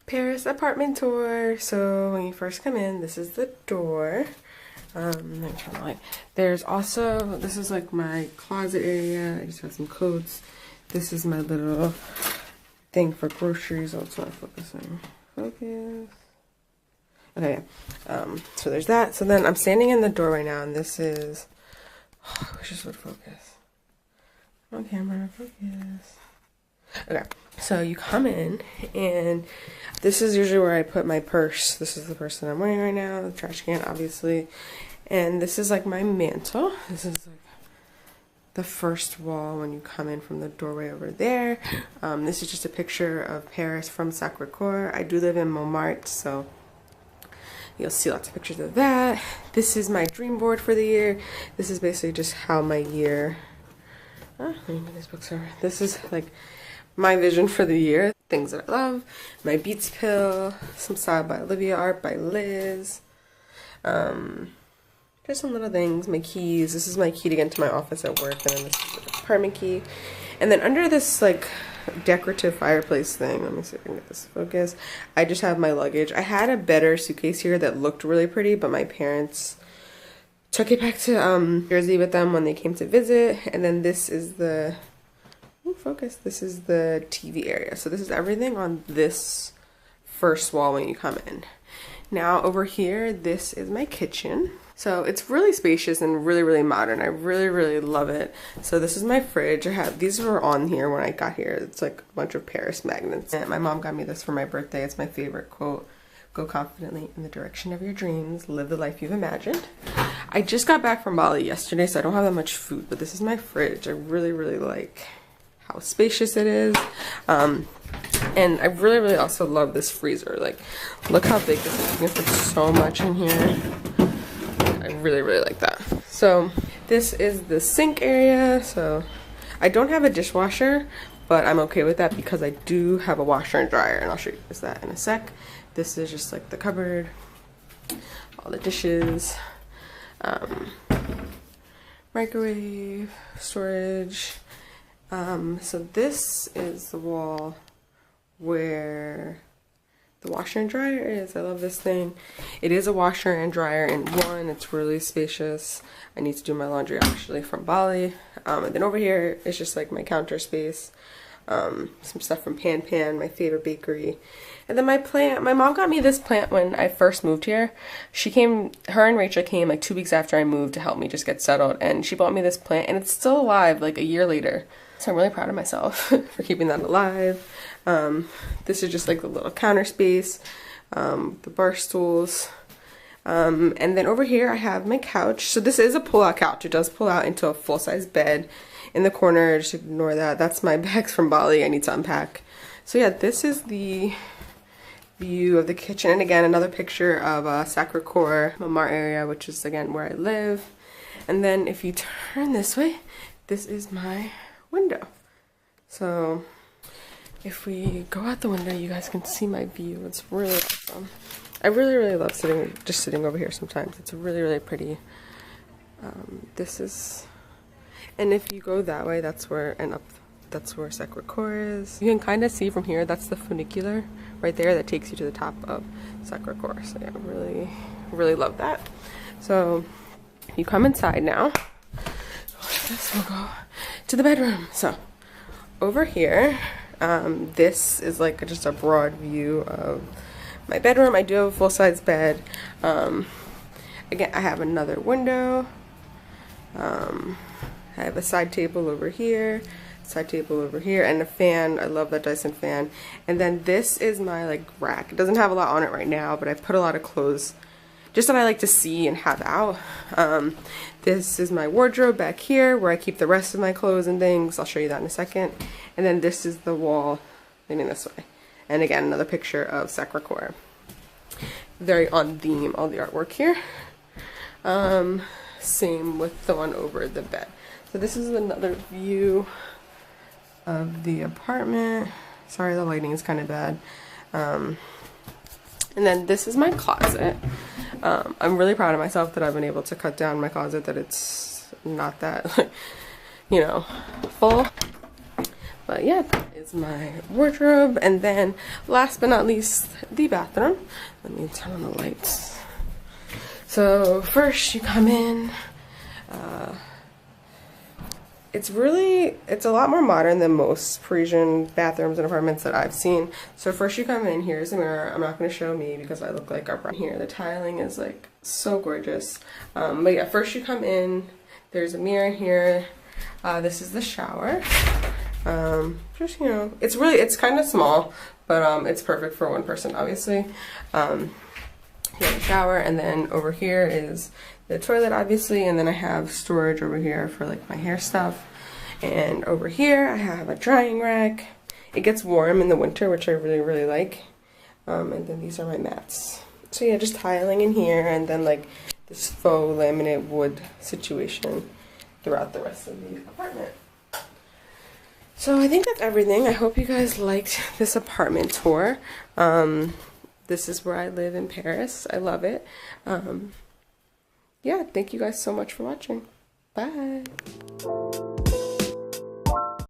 Paris apartment tour. So when you first come in, this is the door. There's also, this is like my closet area. I just have some coats. This is my little thing for groceries. Oh, it's not focusing. Focus. Okay, so there's that. So then I'm standing in the door right now, and this is, oh, I wish this would focus. On camera, focus. Okay, so you come in, and this is usually where I put my purse. This is the purse that I'm wearing right now, the trash can, obviously. And this is like my mantle. This is like the first wall when you come in from the doorway over there. This is just a picture of Paris from Sacré-Cœur. I do live in Montmartre, so you'll see lots of pictures of that. This is my dream board for the year. This is basically just how my year, let me move these books over. This is like my vision for the year. Things that I love. My Beats pill, some style by Olivia, art by Liz. Just some little things. My keys. This is my key to get into my office at work, and then this is the apartment key. And then under this like decorative fireplace thing, let me see if I can get this to focus. I just have my luggage. I had a better suitcase here that looked really pretty, but my parents took it back to Jersey with them when they came to visit. And then this is the focus. This is the TV area. So this is everything on this first wall when you come in. Now over here, this is my kitchen. So it's really spacious and really, really modern. I really, really love it. So this is my fridge. I have, these were on here when I got here. It's like a bunch of Paris magnets. And my mom got me this for my birthday. It's my favorite quote. Go confidently in the direction of your dreams. Live the life you've imagined. I just got back from Bali yesterday, so I don't have that much food, but this is my fridge. I really, really like how spacious it is. And I really, really also love this freezer. Like, look how big this is. You can fit so much in here. I really, really like that. So this is the sink area. So I don't have a dishwasher, but I'm okay with that because I do have a washer and dryer, and I'll show you guys that in a sec. This is just like the cupboard, all the dishes, microwave, storage. So this is the wall where the washer and dryer is. I love this thing. It is a washer and dryer in one. It's really spacious. I need to do my laundry actually from Bali. And then over here is just like my counter space. Some stuff from Pan Pan, my favorite bakery. And then my plant, my mom got me this plant when I first moved here. She came, her and Rachel came like 2 weeks after I moved to help me just get settled. And she bought me this plant, and it's still alive like a year later. So I'm really proud of myself for keeping that alive. This is just like the little counter space, the bar stools. And then over here I have my couch. So this is a pull-out couch. It does pull out into a full-size bed. In the corner, just ignore that. That's my bags from Bali. I need to unpack. So yeah, this is the view of the kitchen. And again, another picture of Sacré-Cœur, Montmartre area, which is again where I live. And then if you turn this way, this is my window. So if we go out the window, you guys can see my view. It's really awesome. I really, really love just sitting over here sometimes. It's really, really pretty. This is, and if you go that way, that's where, and up, that's where Sacré-Cœur is. You can kind of see from here, that's the funicular right there that takes you to the top of Sacré-Cœur. So yeah, really, really love that. So you come inside now. This will go to the bedroom. So over here, this is like just a broad view of my bedroom. I do have a full-size bed. Again, I have another window. I have a side table over here, and a fan. I love that Dyson fan. And then this is my like rack. It doesn't have a lot on it right now, but I put a lot of clothes just that I like to see and have out. This is my wardrobe back here where I keep the rest of my clothes and things. I'll show you that in a second. And then this is the wall leaning this way. And again, another picture of Sacré-Cœur. Very on theme, all the artwork here. Same with the one over the bed. So this is another view of the apartment. Sorry, the lighting is kind of bad. And then this is my closet. I'm really proud of myself that I've been able to cut down my closet, that it's not that, you know, full. But yeah, that is my wardrobe. And then last but not least, the bathroom. Let me turn on the lights. So first you come in, it's a lot more modern than most Parisian bathrooms and apartments that I've seen. So first you come in, here's the mirror. I'm not going to show me because I look like a bride here. The tiling is like so gorgeous. But yeah, first you come in, there's a mirror here. This is the shower. Just, you know, it's kind of small, but it's perfect for one person, obviously. You have a shower, and then over here is the toilet, obviously, and then I have storage over here for like my hair stuff. And over here I have a drying rack. It gets warm in the winter, which I really like. And then these are my mats. So yeah, just tiling in here, and then like this faux laminate wood situation throughout the rest of the apartment. So I think that's everything. I hope you guys liked this apartment tour. This is where I live in Paris. I love it. Yeah, thank you guys so much for watching. Bye.